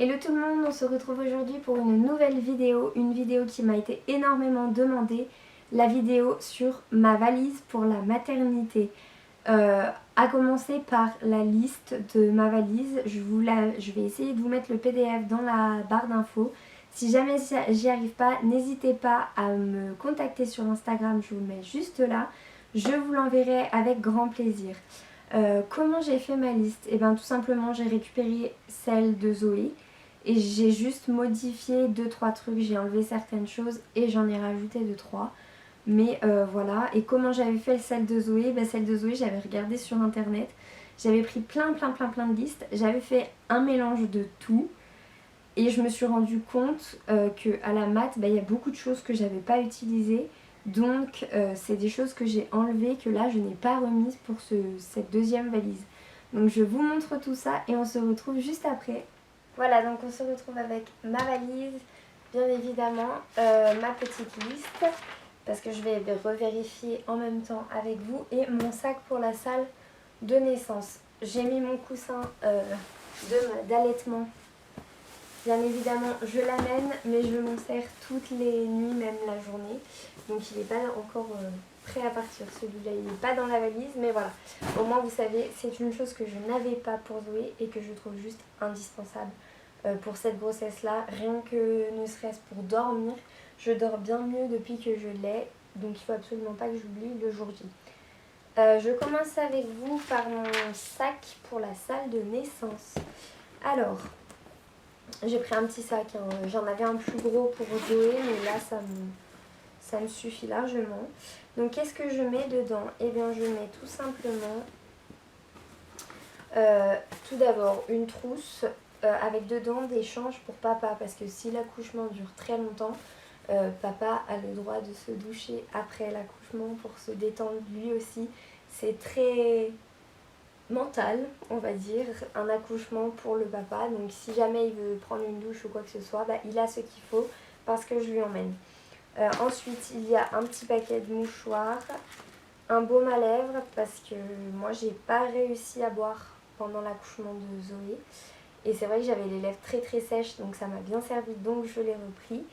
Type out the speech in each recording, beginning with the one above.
Hello tout le monde, on se retrouve aujourd'hui pour une nouvelle vidéo, une vidéo qui m'a été énormément demandée, la vidéo sur ma valise pour la maternité. À commencer par la liste de ma valise, je vais essayer de vous mettre le PDF dans la barre d'infos. Si jamais j'y arrive pas, n'hésitez pas à me contacter sur Instagram, je vous le mets juste là. Je vous l'enverrai avec grand plaisir. Comment j'ai fait ma liste? Et bien tout simplement j'ai récupéré celle de Zoé et j'ai juste modifié 2-3 trucs, j'ai enlevé certaines choses et j'en ai rajouté 2-3. Mais voilà, et comment j'avais fait celle de Zoé? Celle de Zoé j'avais regardé sur internet, j'avais pris plein de listes, j'avais fait un mélange de tout et je me suis rendu compte qu'à la mat, il y a beaucoup de choses que j'avais pas utilisées. Donc c'est des choses que j'ai enlevées que là je n'ai pas remises pour cette deuxième valise. Donc je vous montre tout ça et on se retrouve juste après. Voilà, donc on se retrouve avec ma valise, bien évidemment, ma petite liste, parce que je vais revérifier en même temps avec vous, et mon sac pour la salle de naissance. J'ai mis mon coussin d'allaitement. Bien évidemment, je l'amène, mais je m'en sers toutes les nuits, même la journée. Donc il n'est pas encore prêt à partir. Celui-là, il n'est pas dans la valise, mais voilà. Au moins, vous savez, c'est une chose que je n'avais pas pour Zoé et que je trouve juste indispensable pour cette grossesse-là. Rien que ne serait-ce pour dormir, je dors bien mieux depuis que je l'ai. Donc il ne faut absolument pas que j'oublie le jour J. Je commence avec vous par mon sac pour la salle de naissance. Alors... j'ai pris un petit sac, hein. J'en avais un plus gros pour Zoé, mais là ça me suffit largement. Donc qu'est-ce que je mets dedans? Eh bien je mets tout simplement, tout d'abord une trousse avec dedans des changes pour papa, parce que si l'accouchement dure très longtemps, papa a le droit de se doucher après l'accouchement pour se détendre lui aussi. C'est très... mental, on va dire, un accouchement pour le papa. Donc si jamais il veut prendre une douche ou quoi que ce soit, il a ce qu'il faut parce que je lui emmène. Ensuite, il y a un petit paquet de mouchoirs, un baume à lèvres parce que moi j'ai pas réussi à boire pendant l'accouchement de Zoé. Et c'est vrai que j'avais les lèvres très sèches, donc ça m'a bien servi, donc je l'ai repris.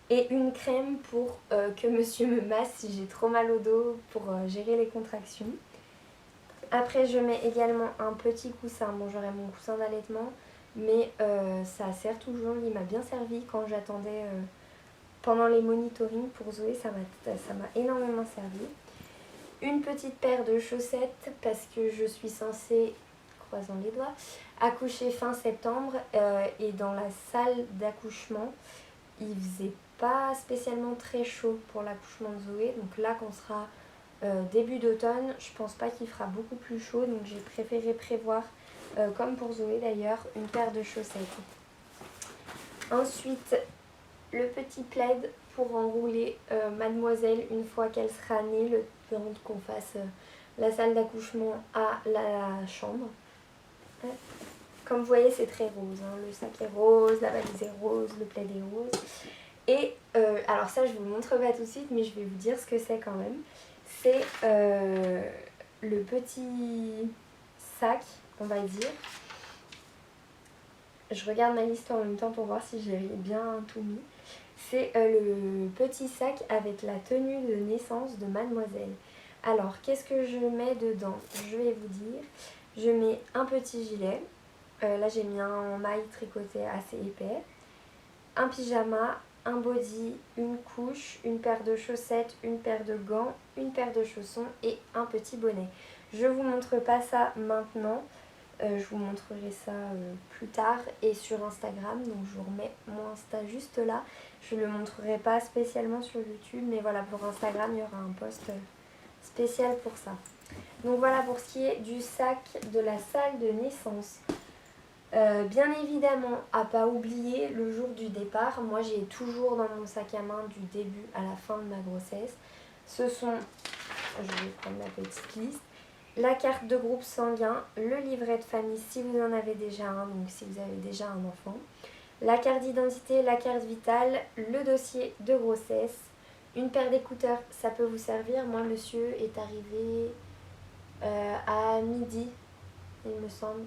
Et une crème pour que monsieur me masse si j'ai trop mal au dos pour gérer les contractions. Après je mets également un petit coussin, bon j'aurai mon coussin d'allaitement, mais ça sert toujours, il m'a bien servi quand j'attendais pendant les monitorings pour Zoé, ça m'a énormément servi. Une petite paire de chaussettes parce que je suis censée, croisons les doigts, accoucher fin septembre et dans la salle d'accouchement, il faisait pas spécialement très chaud pour l'accouchement de Zoé, donc là qu'on sera... début d'automne, je pense pas qu'il fera beaucoup plus chaud, donc j'ai préféré prévoir, comme pour Zoé d'ailleurs, une paire de chaussettes. Ensuite, le petit plaid pour enrouler mademoiselle une fois qu'elle sera née, le temps qu'on fasse la salle d'accouchement à la chambre. Comme vous voyez, c'est très rose, hein. Le sac est rose, la valise est rose, le plaid est rose. Et alors ça, je vous le montre pas tout de suite, mais je vais vous dire ce que c'est quand même. C'est le petit sac, on va dire. Je regarde ma liste en même temps pour voir si j'avais bien tout mis. C'est le petit sac avec la tenue de naissance de mademoiselle. Alors, qu'est-ce que je mets dedans? Je vais vous dire. Je mets un petit gilet. Là, j'ai mis un maille tricoté assez épais. Un pyjama, un body, une couche, une paire de chaussettes, une paire de gants, une paire de chaussons et un petit bonnet. Je vous montre pas ça maintenant, je vous montrerai ça plus tard et sur Instagram, donc je vous remets mon Insta juste là. Je ne le montrerai pas spécialement sur YouTube, mais voilà, pour Instagram il y aura un post spécial pour ça. Donc voilà pour ce qui est du sac de la salle de naissance. Bien évidemment, à pas oublier le jour du départ, moi j'ai toujours dans mon sac à main du début à la fin de ma grossesse, ce sont, je vais prendre ma petite liste, la carte de groupe sanguin, le livret de famille si vous en avez déjà un, donc si vous avez déjà un enfant, la carte d'identité, la carte vitale, le dossier de grossesse, une paire d'écouteurs, ça peut vous servir. Moi monsieur est arrivé à midi, il me semble.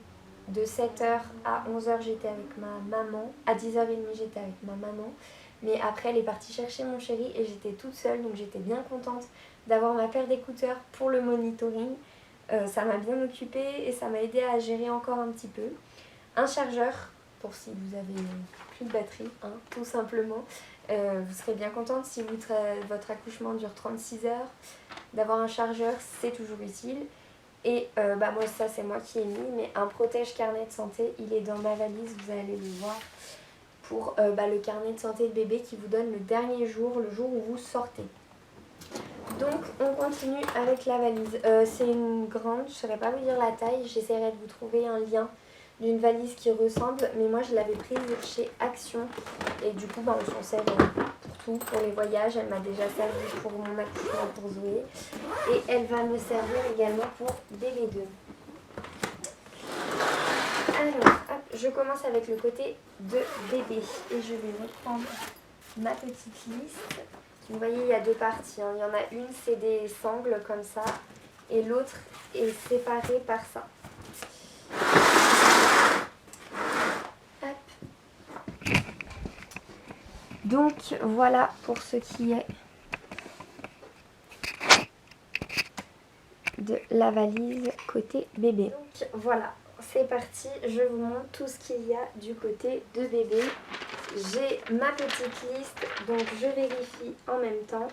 de 7h à 11h j'étais avec ma maman, à 10h30 j'étais avec ma maman, mais après elle est partie chercher mon chéri et j'étais toute seule, donc j'étais bien contente d'avoir ma paire d'écouteurs pour le monitoring. Ça m'a bien occupée et ça m'a aidé à gérer encore un petit peu. Un chargeur pour si vous avez plus de batterie, hein, tout simplement. Vous serez bien contente si votre accouchement dure 36 heures. D'avoir un chargeur, c'est toujours utile. Et moi, ça c'est moi qui ai mis, mais un protège carnet de santé, il est dans ma valise, vous allez le voir, pour le carnet de santé de bébé qui vous donne le dernier jour, le jour où vous sortez. Donc on continue avec la valise. C'est une grande, je ne saurais pas vous dire la taille, j'essaierai de vous trouver un lien d'une valise qui ressemble, mais moi je l'avais prise chez Action et du coup on s'en sert pour tout, pour les voyages. Elle m'a déjà servi pour mon accouchement pour Zoé et elle va me servir également pour bébé 2. Alors hop, je commence avec le côté de bébé et je vais reprendre ma petite liste. Vous voyez, il y a deux parties, hein. Il y en a une, c'est des sangles comme ça, et l'autre est séparée par ça. Hop. Donc voilà pour ce qui est de la valise côté bébé. Donc voilà, c'est parti, je vous montre tout ce qu'il y a du côté de bébé. J'ai ma petite liste, donc je vérifie en même temps.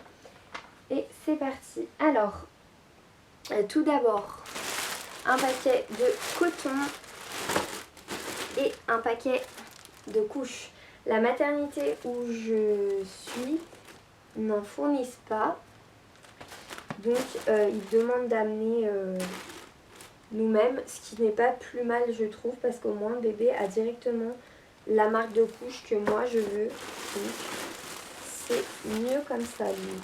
Et c'est parti. Alors, tout d'abord, un paquet de coton et un paquet de couches. La maternité où je suis n'en fournissent pas. Donc, ils demandent d'amener nous-mêmes, ce qui n'est pas plus mal, je trouve, parce qu'au moins, le bébé a directement la marque de couche que moi, je veux. Donc, c'est mieux comme ça, limite.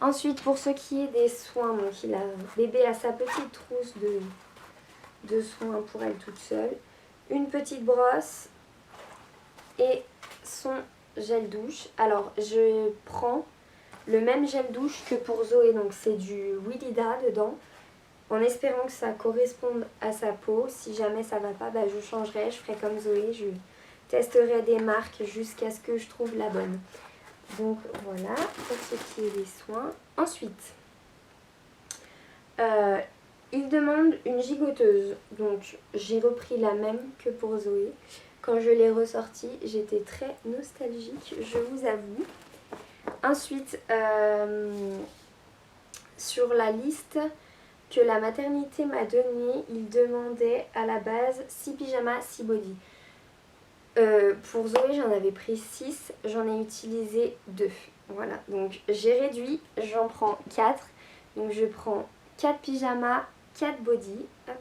Ensuite, pour ce qui est des soins, donc bébé a sa petite trousse de soins pour elle toute seule, une petite brosse et son gel douche. Alors, je prends le même gel douche que pour Zoé, donc c'est du Willida dedans, en espérant que ça corresponde à sa peau. Si jamais ça va pas, je changerai, je ferai comme Zoé, je testerai des marques jusqu'à ce que je trouve la bonne. Donc voilà, pour ce qui est des soins. Ensuite, il demande une gigoteuse. Donc j'ai repris la même que pour Zoé. Quand je l'ai ressortie, j'étais très nostalgique, je vous avoue. Ensuite, sur la liste que la maternité m'a donnée, il demandait à la base 6 pyjamas, 6 body. Pour Zoé, j'en avais pris 6, j'en ai utilisé 2. Voilà, donc j'ai réduit, j'en prends 4. Donc je prends 4 pyjamas, 4 body. Hop.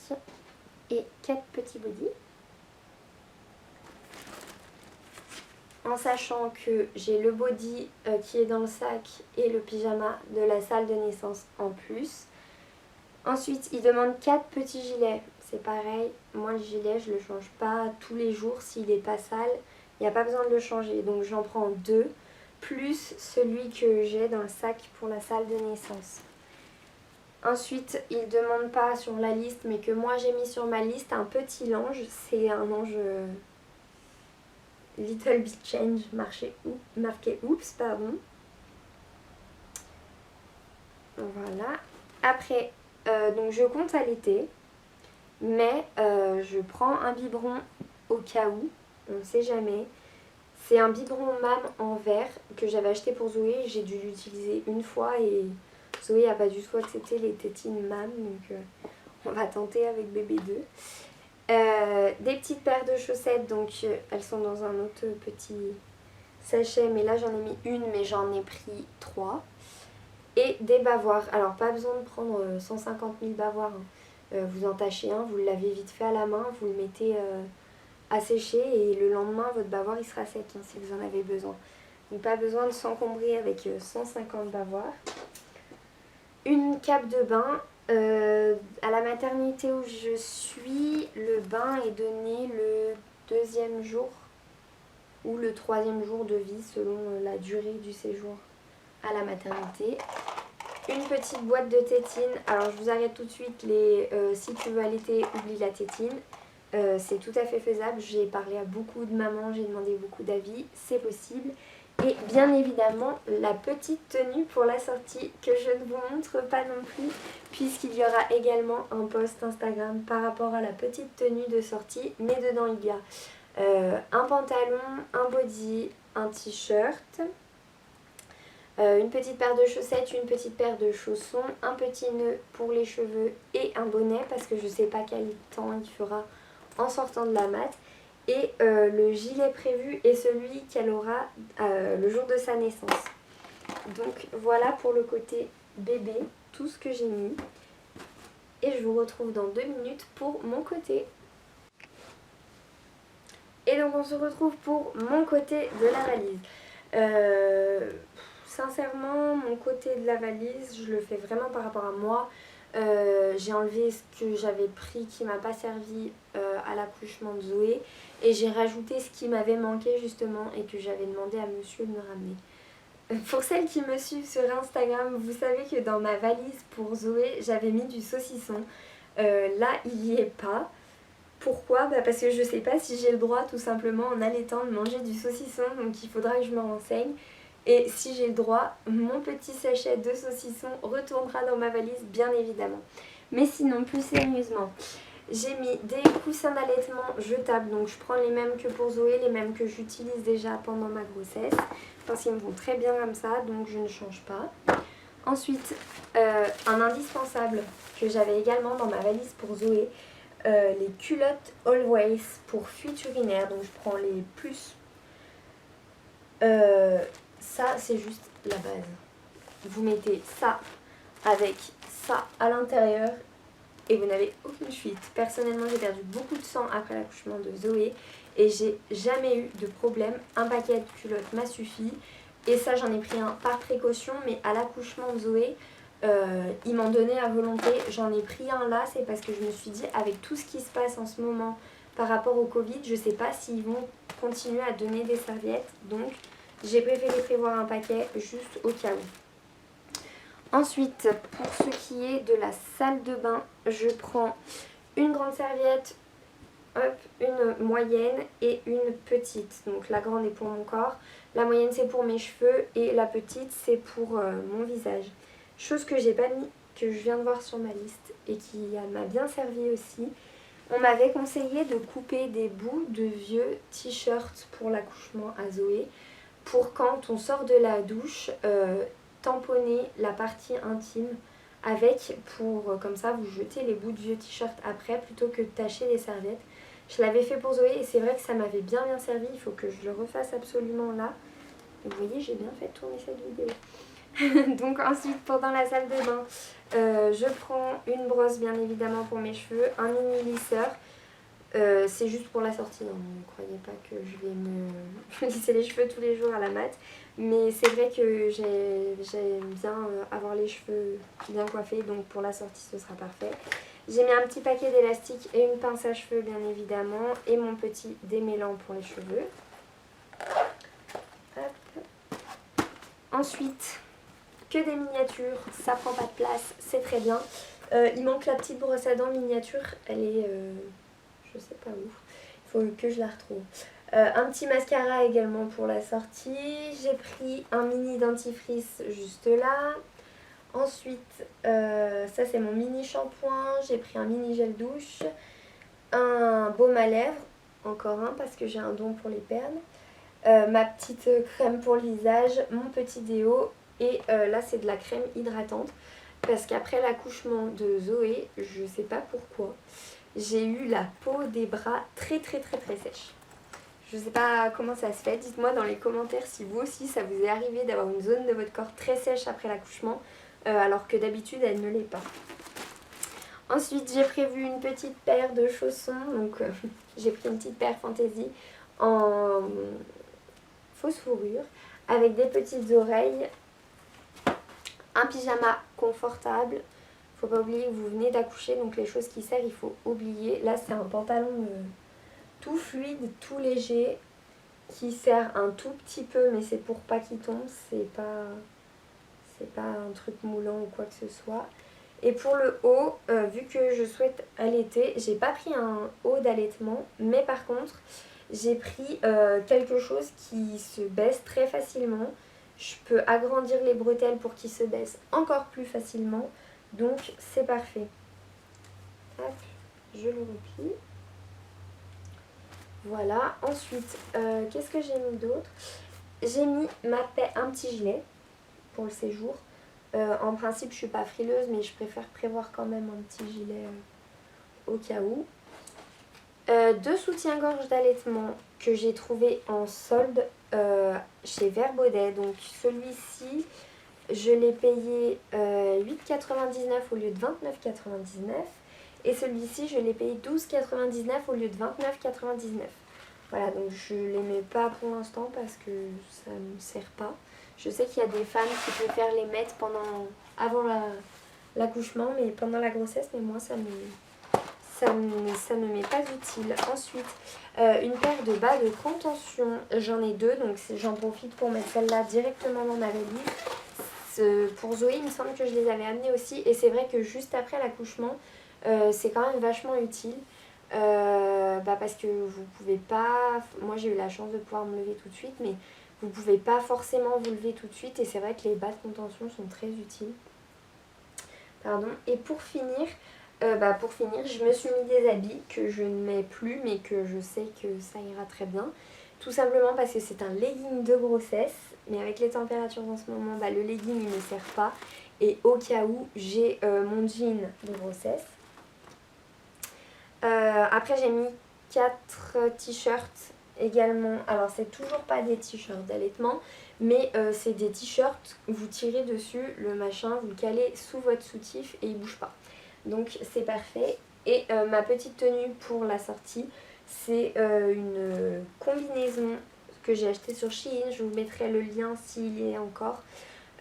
Tac. Et 4 petits body. En sachant que j'ai le body qui est dans le sac et le pyjama de la salle de naissance en plus. Ensuite, il demande 4 petits gilets. C'est pareil, moi le gilet je le change pas tous les jours s'il n'est pas sale. Il n'y a pas besoin de le changer. Donc j'en prends 2 plus celui que j'ai dans le sac pour la salle de naissance. Ensuite, il ne demande pas sur la liste mais que moi j'ai mis sur ma liste un petit linge. C'est un linge Little Big Change marqué Oops, pardon. Voilà. Après, donc je compte allaiter. Mais je prends un biberon au cas où, on ne sait jamais. C'est un biberon MAM en verre que j'avais acheté pour Zoé. J'ai dû l'utiliser une fois et Zoé n'a pas du tout accepté les tétines MAM. Donc on va tenter avec bébé 2. Des petites paires de chaussettes, donc elles sont dans un autre petit sachet. Mais là j'en ai mis une, mais j'en ai pris 3. Et des bavoirs. Alors pas besoin de prendre 150 000 bavoirs. Hein. Vous en tâchez un, vous le lavez vite fait à la main, vous le mettez à sécher et le lendemain votre bavoir il sera sec si vous en avez besoin. Donc pas besoin de s'encombrer avec 150 bavoirs. Une cape de bain. À la maternité où je suis, le bain est donné le 2e jour ou le 3e jour de vie selon la durée du séjour à la maternité. Une petite boîte de tétine. Alors je vous arrête tout de suite, si tu veux allaiter, oublie la tétine. C'est tout à fait faisable. J'ai parlé à beaucoup de mamans, j'ai demandé beaucoup d'avis, c'est possible. Et bien évidemment la petite tenue pour la sortie que je ne vous montre pas non plus, puisqu'il y aura également un post Instagram par rapport à la petite tenue de sortie. Mais dedans il y a un pantalon, un body, un t-shirt, une petite paire de chaussettes, une petite paire de chaussons, un petit nœud pour les cheveux et un bonnet parce que je ne sais pas quel temps il fera en sortant de la mat. Et le gilet prévu est celui qu'elle aura le jour de sa naissance. Donc voilà pour le côté bébé, tout ce que j'ai mis. Et je vous retrouve dans 2 minutes pour mon côté. Et donc on se retrouve pour mon côté de la valise. Sincèrement, mon côté de la valise, je le fais vraiment par rapport à moi. J'ai enlevé ce que j'avais pris qui m'a pas servi à l'accouchement de Zoé et j'ai rajouté ce qui m'avait manqué justement et que j'avais demandé à monsieur de me ramener. Pour celles qui me suivent sur Instagram, vous savez que dans ma valise pour Zoé, j'avais mis du saucisson. Là, il n'y est pas. Pourquoi ? Parce que je sais pas si j'ai le droit tout simplement en allaitant de manger du saucisson, donc il faudra que je me renseigne. Et si j'ai le droit, mon petit sachet de saucisson retournera dans ma valise, bien évidemment. Mais sinon, plus sérieusement, j'ai mis des coussins d'allaitement jetables. Donc je prends les mêmes que pour Zoé, les mêmes que j'utilise déjà pendant ma grossesse. Parce qu'ils me vont très bien comme ça, donc je ne change pas. Ensuite, un indispensable que j'avais également dans ma valise pour Zoé. Les culottes Always pour fuite urinaire. Donc je prends les plus... ça, c'est juste la base. Vous mettez ça avec ça à l'intérieur et vous n'avez aucune fuite. Personnellement, j'ai perdu beaucoup de sang après l'accouchement de Zoé et j'ai jamais eu de problème. Un paquet de culottes m'a suffi et ça, j'en ai pris un par précaution, mais à l'accouchement de Zoé, ils m'en donnaient à volonté. J'en ai pris un là, c'est parce que je me suis dit, avec tout ce qui se passe en ce moment par rapport au Covid, je sais pas s'ils vont continuer à donner des serviettes, donc j'ai préféré prévoir un paquet juste au cas où. Ensuite, pour ce qui est de la salle de bain, je prends une grande serviette, hop, une moyenne et une petite. Donc la grande est pour mon corps, la moyenne c'est pour mes cheveux et la petite c'est pour mon visage. Chose que j'ai pas mis, que je viens de voir sur ma liste et qui m'a bien servi aussi. On m'avait conseillé de couper des bouts de vieux t-shirts pour l'accouchement à Zoé pour quand on sort de la douche, tamponner la partie intime avec pour comme ça vous jetez les bouts de vieux t-shirts après plutôt que de tacher les serviettes. Je l'avais fait pour Zoé et c'est vrai que ça m'avait bien servi, il faut que je le refasse absolument là. Vous voyez, j'ai bien fait tourner cette vidéo. Donc ensuite pendant la salle de bain, je prends une brosse bien évidemment pour mes cheveux, un mini lisseur. C'est juste pour la sortie, hein. Ne croyez pas que je vais me lisser les cheveux tous les jours à la mat. Mais c'est vrai que j'aime bien avoir les cheveux bien coiffés, donc pour la sortie ce sera parfait. J'ai mis un petit paquet d'élastiques et une pince à cheveux bien évidemment, et mon petit démêlant pour les cheveux. Hop. Ensuite, que des miniatures, ça prend pas de place, c'est très bien. Il manque la petite brosse à dents miniature, elle est... je sais pas où, il faut que je la retrouve. Un petit mascara également pour la sortie. J'ai pris un mini dentifrice juste là. Ensuite, ça c'est mon mini shampoing. J'ai pris un mini gel douche. Un baume à lèvres, encore un parce que j'ai un don pour les perles. Ma petite crème pour le visage, mon petit déo. Et là c'est de la crème hydratante. Parce qu'après l'accouchement de Zoé, je sais pas pourquoi, j'ai eu la peau des bras très sèche. Je sais pas comment ça se fait, dites-moi dans les commentaires si vous aussi ça vous est arrivé d'avoir une zone de votre corps très sèche après l'accouchement, alors que d'habitude elle ne l'est pas. Ensuite j'ai prévu une petite paire de chaussons, donc j'ai pris une petite paire fantaisie en fausse fourrure avec des petites oreilles, un pyjama confortable. Faut pas oublier que vous venez d'accoucher, donc les choses qui servent, il faut oublier. Là, c'est un pantalon tout fluide, tout léger, qui sert un tout petit peu, mais c'est pour pas qu'il tombe. C'est c'est pas un truc moulant ou quoi que ce soit. Et pour le haut, vu que je souhaite allaiter, j'ai pas pris un haut d'allaitement, mais par contre j'ai pris quelque chose qui se baisse très facilement. Je peux agrandir les bretelles pour qu'ils se baissent encore plus facilement, donc c'est parfait. Hop, je le replie. Voilà, ensuite, qu'est-ce que j'ai mis d'autre? J'ai mis un petit gilet pour le séjour. En principe, je suis pas frileuse, mais je préfère prévoir quand même un petit gilet au cas où. 2 soutiens-gorge d'allaitement que j'ai trouvé en solde chez Verbaudet. Donc celui-ci, je l'ai payé 8,99 au lieu de 29,99. Et celui-ci, je l'ai payé 12,99 au lieu de 29,99. Voilà, donc je ne les mets pas pour l'instant parce que ça ne me sert pas. Je sais qu'il y a des femmes qui préfèrent les mettre avant l'accouchement, mais pendant la grossesse, mais moi ça ne m'est pas utile. Ensuite, une paire de bas de contention, j'en ai 2, donc j'en profite pour mettre celle-là directement dans ma valise. Pour Zoé, il me semble que je les avais amenées aussi, et c'est vrai que juste après l'accouchement, c'est quand même vachement utile. Parce que vous pouvez pas, moi j'ai eu la chance de pouvoir me lever tout de suite, mais vous pouvez pas forcément vous lever tout de suite, et c'est vrai que les bas de contention sont très utiles. Pardon. Et pour finir, je me suis mis des habits que je ne mets plus, mais que je sais que ça ira très bien. Tout simplement parce que c'est un legging de grossesse, mais avec les températures en ce moment, le legging il ne sert pas. Et au cas où, j'ai mon jean de grossesse. Après j'ai mis 4 t-shirts également. Alors c'est toujours pas des t-shirts d'allaitement, mais c'est des t-shirts, vous tirez dessus le machin, vous le calez sous votre soutif et il bouge pas. Donc c'est parfait. Et ma petite tenue pour la sortie, c'est une combinaison que j'ai achetée sur Shein. Je vous mettrai le lien s'il y est encore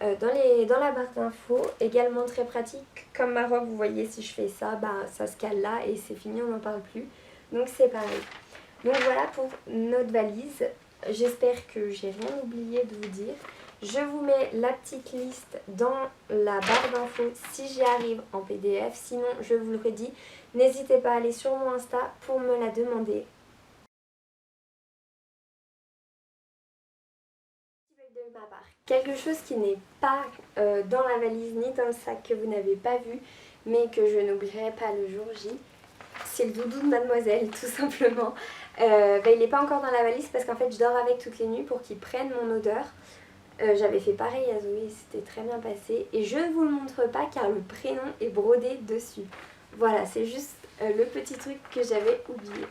dans la barre d'infos. Également très pratique, comme ma robe, vous voyez, si je fais ça, ça se cale là et c'est fini, on n'en parle plus. Donc c'est pareil. Donc voilà pour notre valise. J'espère que j'ai rien oublié de vous dire. Je vous mets la petite liste dans la barre d'infos si j'y arrive en PDF. Sinon, je vous le redis, n'hésitez pas à aller sur mon Insta pour me la demander. De ma part, quelque chose qui n'est pas dans la valise ni dans le sac, que vous n'avez pas vu, mais que je n'oublierai pas le jour J. C'est le doudou de mademoiselle, tout simplement. Il n'est pas encore dans la valise parce qu'en fait je dors avec toutes les nuits pour qu'il prenne mon odeur. J'avais fait pareil à Zoé, c'était très bien passé. Et je ne vous le montre pas car le prénom est brodé dessus. Voilà, c'est juste le petit truc que j'avais oublié.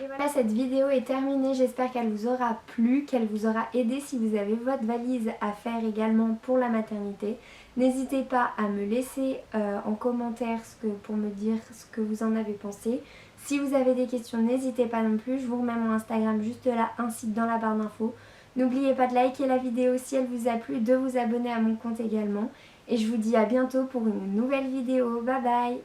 Et voilà, cette vidéo est terminée. J'espère qu'elle vous aura plu, qu'elle vous aura aidé si vous avez votre valise à faire également pour la maternité. N'hésitez pas à me laisser en commentaire pour me dire ce que vous en avez pensé. Si vous avez des questions, n'hésitez pas non plus. Je vous remets mon Instagram juste là, ainsi que dans la barre d'infos. N'oubliez pas de liker la vidéo si elle vous a plu, de vous abonner à mon compte également. Et je vous dis à bientôt pour une nouvelle vidéo. Bye bye!